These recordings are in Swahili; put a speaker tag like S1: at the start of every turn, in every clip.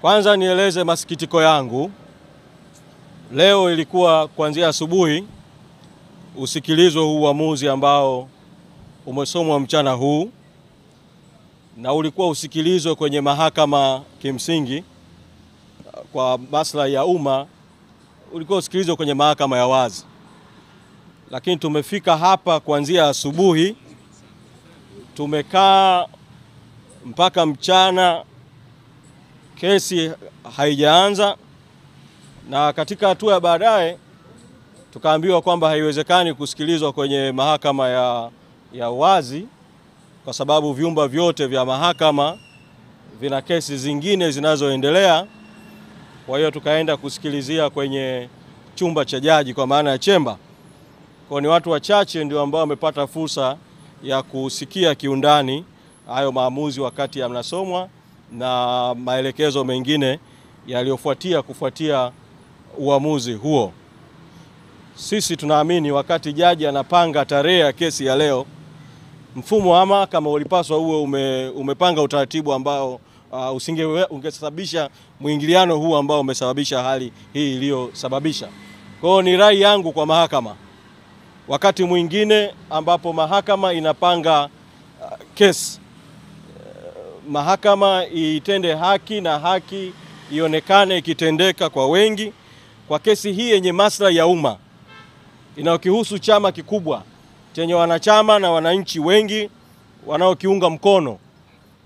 S1: Kwanza nieleze masikitiko yangu. Leo ilikuwa kuanzia asubuhi usikilizwe huu uamuzi ambao umesomwa mchana huu, na ulikuwa usikilizwe kwenye mahakama kimsingi kwa maslahi ya umma, ulikuwa usikilizwe kwenye mahakama ya wazi. Lakini tumefika hapa kuanzia asubuhi, tumekaa mpaka mchana, kesi haijaanza, na katika hatua ya baadaye tukaambiwa kwamba haiwezekani kusikilizwa kwenye mahakama ya wazi kwa sababu vyumba vyote vya mahakama vina kesi zingine zinazoendelea. Kwa hiyo tukaenda kusikilizia kwenye chumba cha jaji, kwa maana ya chemba. Kwa ni watu wachache ndio ambao wamepata fursa ya kusikia kiundani hayo maamuzi wakati yanasomwa na maelekezo mengine yaliyofuatia kufuatia uamuzi huo. Sisi tunaamini wakati jaji anapanga tarehe ya kesi ya leo, mfumo wa mahakama ulipaswa uwe umepanga utaratibu ambao ungesababisha mwingiliano huu ambao umesababisha hali hii iliyosababisha. Kwa hiyo ni rai yangu kwa mahakama, wakati mwingine ambapo mahakama inapanga kesi, mahakama itende haki na haki ionekane ikitendeka kwa wengi. Kwa kesi hii yenye maslahi ya umma inayokihusu chama kikubwa chenye wanachama na wananchi wengi wanaokiunga mkono,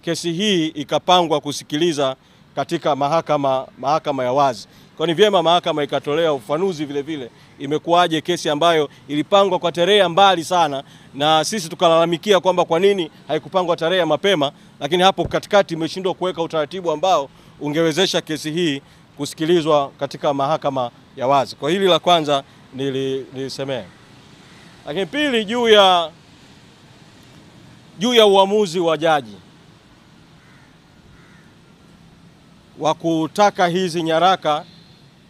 S1: kesi hii ikapangwa kusikiliza katika mahakama ya wazi. Kwa ni vyema mahakama ikatolea ufafanuzi vile vile imekuwaje kesi ambayo ilipangwa kwa tarehe mbali sana, na sisi tukalalamikia kwamba kwa nini haikupangwa tarehe mapema, lakini hapo katikati imeshindwa kuweka utaratibu ambao ungewezesha kesi hii kusikilizwa katika mahakama ya wazi. Kwa hili la kwanza nilisemea. Lakini pili, juu ya uamuzi wa jaji wa kutaka hizi nyaraka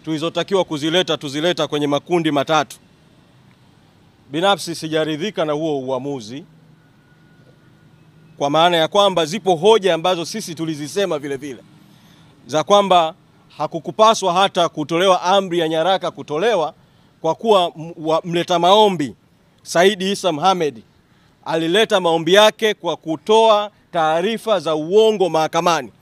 S1: tulizotakiwa tuzileta kwenye makundi matatu. Binafsi sijaridhika na huo uamuzi, kwa maana ya kwamba zipo hoja ambazo sisi tulizisema vile vile za kwamba hakukupaswa hata kutolewa amri ya nyaraka kutolewa, kwa kuwa mleta maombi Said Isa Mohamed alileta maombi yake kwa kutoa taarifa za uongo mahakamani.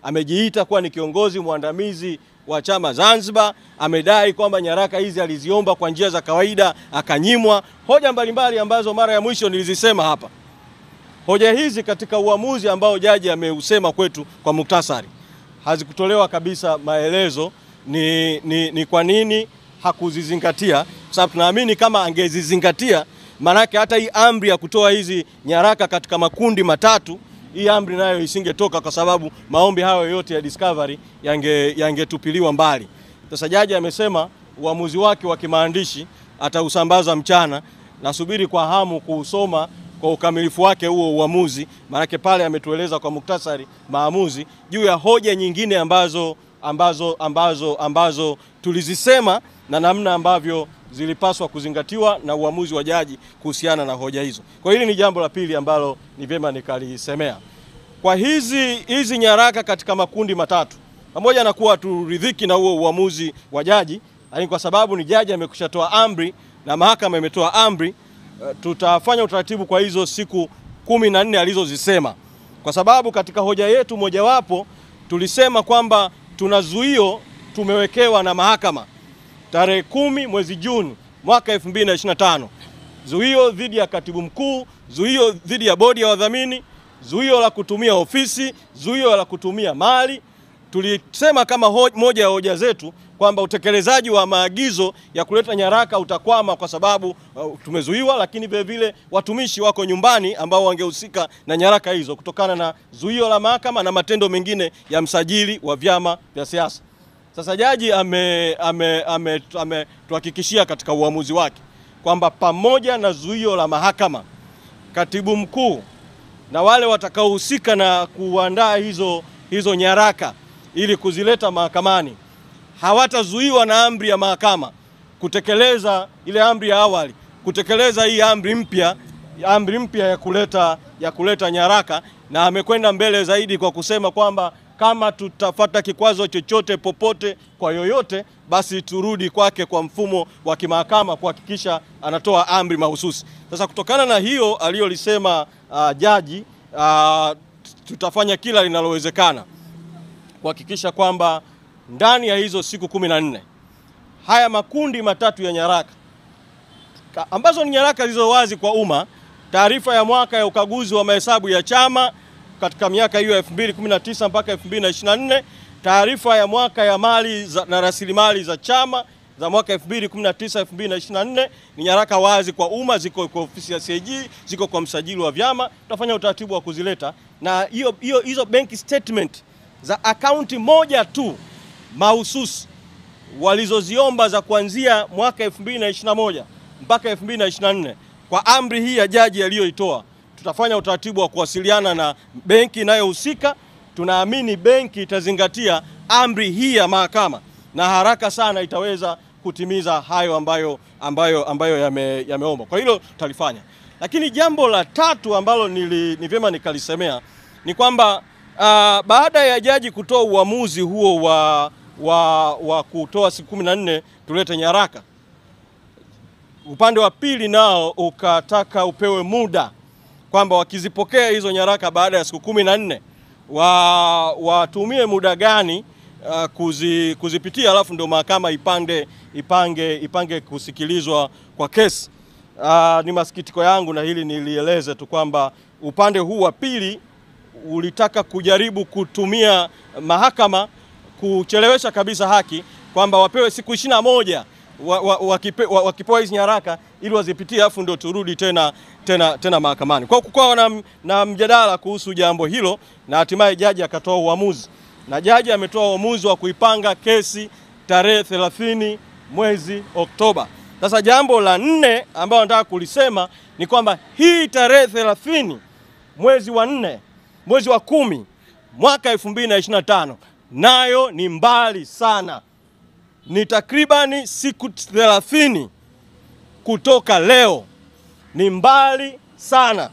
S1: Amejiita kuwa ni kiongozi mwandamizi wa chama Zanzibar, amedai kwamba nyaraka hizi aliziomba kwa njia za kawaida akanyimwa. Hoja mbalimbali ambazo mara ya mwisho nilizisema hapa. Hoja hizi katika uamuzi ambao jaji ameusema kwetu kwa muktasari hazikutolewa kabisa maelezo ni kwa nini hakuzizingatia, sababu tunaamini kama angezizingatia, manake hata hii amri ya kutoa hizi nyaraka katika makundi matatu, hii amri nayo isingetoka, kwa sababu maombi hayo yote ya discovery yangetupiliwa mbali. Sasa jaji amesema uamuzi wake wa kimaandishi atausambaza mchana. Nasubiri kwa hamu kuusoma kwa ukamilifu wake huo uamuzi, manake pale ametueleza kwa muktasari maamuzi juu ya hoja nyingine ambazo tulizisema na namna ambavyo zilipaswa kuzingatiwa na uamuzi wa jaji kuhusiana na hoja hizo. Kwa hili ni jambo la pili ambalo ni vyema nikalisemea. Kwa hizi nyaraka katika makundi matatu, pamoja na kuwa turidhiki na huo uamuzi wa jaji, lakini kwa sababu ni jaji amekushatoa amri na mahakama imetoa amri, tutafanya utaratibu kwa hizo siku 14 alizozisema. Kwa sababu katika hoja yetu mojawapo tulisema kwamba tuna zuio tumewekewa na mahakama tarehe 10 mwezi Juni mwaka 2025. Zuio dhidi ya katibu mkuu, zuio dhidi ya bodi ya wadhamini, zuio la kutumia ofisi, zuio la kutumia mali. Tulisema kama moja ya hoja zetu kwamba utekelezaji wa maagizo ya kuleta nyaraka utakwama kwa sababu tumezuiwa, lakini vile vile watumishi wako nyumbani ambao wangehusika na nyaraka hizo kutokana na zuio la mahakama na matendo mengine ya msajili wa vyama vya siasa. Sasa jaji tuhakikishia katika uamuzi wake kwamba pamoja na zuio la mahakama, katibu mkuu na wale watakaohusika na kuandaa hizo nyaraka ili kuzileta mahakamani hawatazuiwa na amri ya mahakama kutekeleza ile amri ya awali, kutekeleza hii amri mpya ya kuleta nyaraka. Na amekwenda mbele zaidi kwa kusema kwamba kama tutafata kikwazo chochote popote kwa yoyote, basi turudi kwake kwa mfumo wa kimahakama kuhakikisha anatoa amri mahususi. Sasa kutokana na hiyo aliyolisema jaji, tutafanya kila linalowezekana kuhakikisha kwamba ndani ya hizo siku 14 haya makundi matatu ya nyaraka ambazo ni nyaraka zilizo wazi kwa umma, taarifa ya mwaka ya ukaguzi wa mahesabu ya chama katika miaka hiyo ya 2019 mpaka 2024, taarifa ya mwaka ya mali na rasilimali za chama za mwaka 2019 2024, ni nyaraka wazi kwa umma, ziko kwa ofisi ya CAG, ziko kwa msajili wa vyama. Tutafanya utaratibu wa kuzileta, na hizo bank statement za akaunti moja tu mahususi walizoziomba za kuanzia mwaka 2021 mpaka 2024 kwa amri hii ya jaji aliyoitoa, tutafanya utaratibu wa kuwasiliana na benki inayohusika. Tunaamini benki itazingatia amri hii ya mahakama na haraka sana itaweza kutimiza hayo ambayo yameomba. Kwa hilo tutalifanya. Lakini jambo la tatu ambalo ni vyema nikalisemea ni kwamba baada ya jaji kutoa uamuzi huo wa kutoa siku 14 tulete nyaraka, upande wa pili nao ukataka upewe muda kwamba wakizipokea hizo nyaraka baada ya siku 14 watumie muda gani kuzipitia, alafu ndio mahakama ipange kusikilizwa kwa kesi. Ni masikitiko yangu, na hili nilieleze tu, kwamba upande huu wa pili ulitaka kujaribu kutumia mahakama kuchelewesha kabisa haki, kwamba wapewe siku 21 wakipewa hizi nyaraka ili wazipitie, alafu ndio turudi tena mahakamani. Kwa kukawa na mjadala kuhusu jambo hilo, na hatimaye jaji akatoa uamuzi, na jaji ametoa uamuzi wa kuipanga kesi tarehe 30 mwezi Oktoba. Sasa jambo la 4 ambalo nataka kulisema ni kwamba hii tarehe 30 mwezi wa 10 mwaka 2025 nayo ni mbali sana. Ni takribani siku 30 kutoka leo. Ni mbali sana.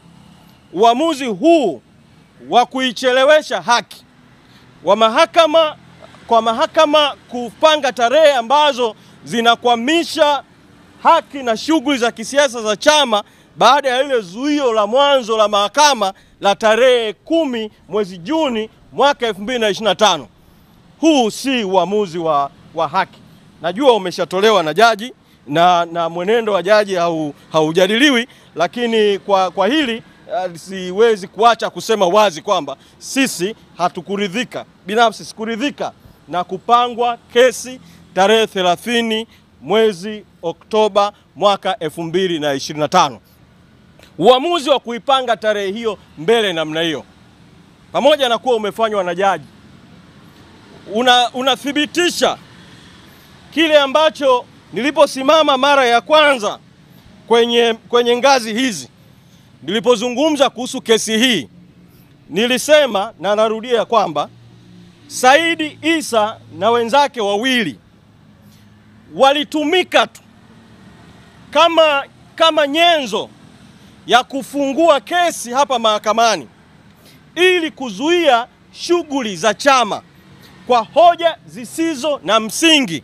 S1: Uamuzi huu wa kuichelewesha haki wa mahakama kupanga tarehe ambazo zinakwamisha haki na shughuli za kisiasa za chama baada ya ile zuio la mwanzo la mahakama la tarehe 10 mwezi Juni mwaka 2025. Huu si uamuzi wa haki. Najua umeshatolewa na jaji na mwenendo wa jaji haujadiliwi, lakini kwa hili siwezi kuacha kusema wazi kwamba sisi hatukuridhika. Binafsi sikuridhika na kupangwa kesi tarehe 30 mwezi Oktoba mwaka 2025. Uamuzi wa kuipanga tarehe hiyo mbele namna hiyo, pamoja na kuwa umefanywa na jaji, unathibitisha kile ambacho niliposimama mara ya kwanza kwenye ngazi hizi, nilipozungumza kuhusu kesi hii, nilisema na narudia kwamba Saidi Isa na wenzake wawili walitumika tu kama nyenzo ya kufungua kesi hapa mahakamani ili kuzuia shughuli za chama kwa hoja zisizo na msingi,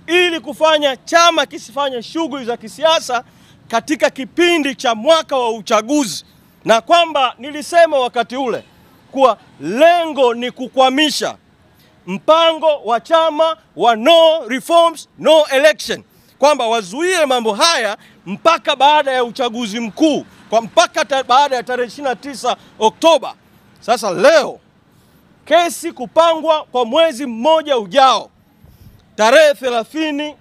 S1: ili kufanya chama kisifanye shughuli za kisiasa katika kipindi cha mwaka wa uchaguzi, na kwamba nilisema wakati ule kuwa lengo ni kukwamisha mpango wa chama wa no reforms no election, kwamba wazuie mambo haya mpaka baada ya uchaguzi mkuu, mpaka baada ya tarehe 29 Oktoba. Sasa leo kesi kupangwa kwa mwezi mmoja ujao, tarehe 30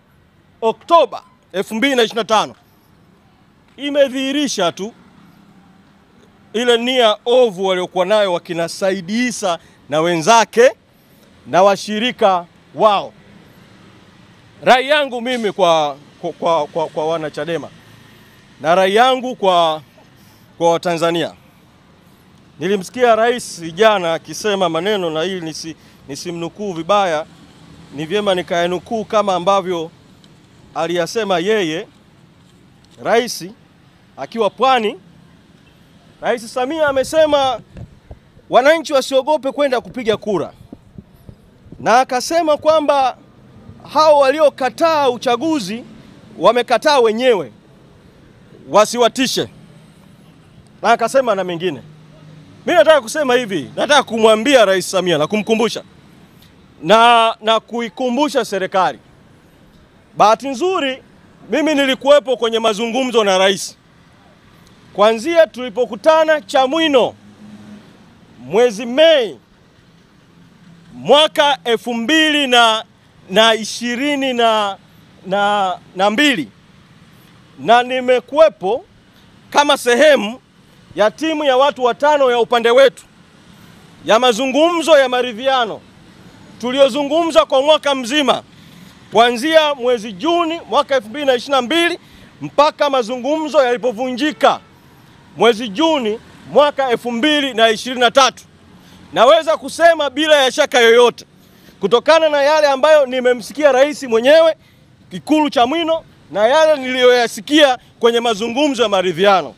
S1: Oktoba 2025, imedhihirisha tu ile nia ovu waliokuwa nayo wakina Saidi Isa na wenzake na washirika wao. Rai yangu mimi kwa wana Chadema na rai yangu kwa Watanzania, nilimsikia rais jana akisema maneno, na hili nisimnukuu vibaya, ni vyema nikayanukuu kama ambavyo aliyasema yeye, rais akiwa Pwani. Rais Samia amesema wananchi wasiogope kwenda kupiga kura. na akasema kwamba hao waliokataa uchaguzi wamekataa wenyewe, wasiwatishe, na akasema na mengine. Mimi nataka kusema hivi, nataka kumwambia Rais Samia na kumkumbusha na kuikumbusha serikali. Bahati nzuri mimi nilikuwepo kwenye mazungumzo na rais kuanzia tulipokutana Chamwino mwezi Mei mwaka 2022 na nimekuwepo kama sehemu ya timu ya watu watano ya upande wetu ya mazungumzo ya maridhiano tuliozungumza kwa mwaka mzima kuanzia mwezi Juni mwaka 2022 mpaka mazungumzo yalipovunjika mwezi Juni mwaka 2023. Naweza kusema bila ya shaka yoyote, kutokana na yale ambayo nimemsikia rais mwenyewe Ikulu Chamwino na yale niliyoyasikia kwenye mazungumzo ya maridhiano,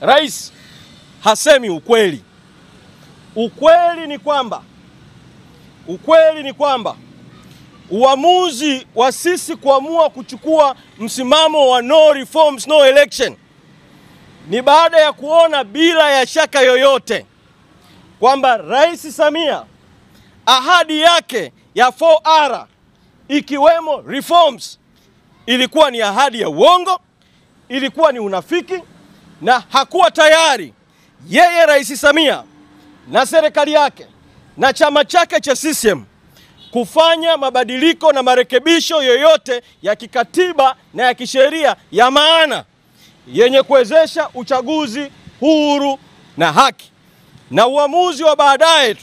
S1: rais hasemi ukweli. Ukweli ni kwamba uamuzi wa sisi kuamua kuchukua msimamo wa no reforms no election ni baada ya kuona bila ya shaka yoyote kwamba Rais Samia ahadi yake ya 4R ikiwemo reforms ilikuwa ni ahadi ya uongo, ilikuwa ni unafiki, na hakuwa tayari yeye Rais Samia na serikali yake na chama chake cha CCM kufanya mabadiliko na marekebisho yoyote ya kikatiba na ya kisheria ya maana yenye kuwezesha uchaguzi huru na haki. Na uamuzi wa baadaye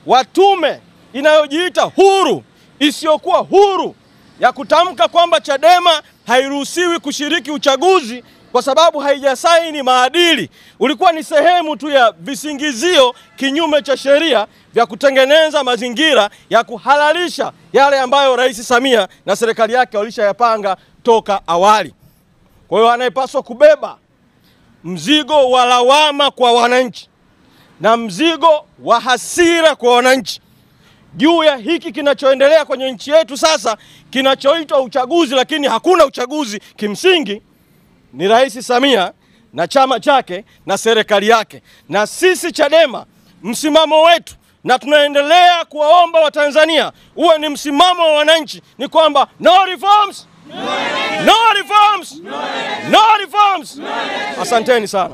S1: wa tume inayojiita huru isiyokuwa huru ya kutamka kwamba Chadema hairuhusiwi kushiriki uchaguzi kwa sababu haijasaini maadili ulikuwa ni sehemu tu ya visingizio kinyume cha sheria vya kutengeneza mazingira ya kuhalalisha yale ambayo Rais Samia na serikali yake walishayapanga toka awali. Kwa hiyo anayepaswa kubeba mzigo wa lawama kwa wananchi na mzigo wa hasira kwa wananchi juu ya hiki kinachoendelea kwenye nchi yetu sasa, kinachoitwa uchaguzi lakini hakuna uchaguzi kimsingi, ni Rais Samia na chama chake na serikali yake. Na sisi Chadema msimamo wetu, na tunaendelea kuwaomba Watanzania uwe ni msimamo wa wananchi, ni kwamba no reforms, no reforms, no reforms. Asanteni sana.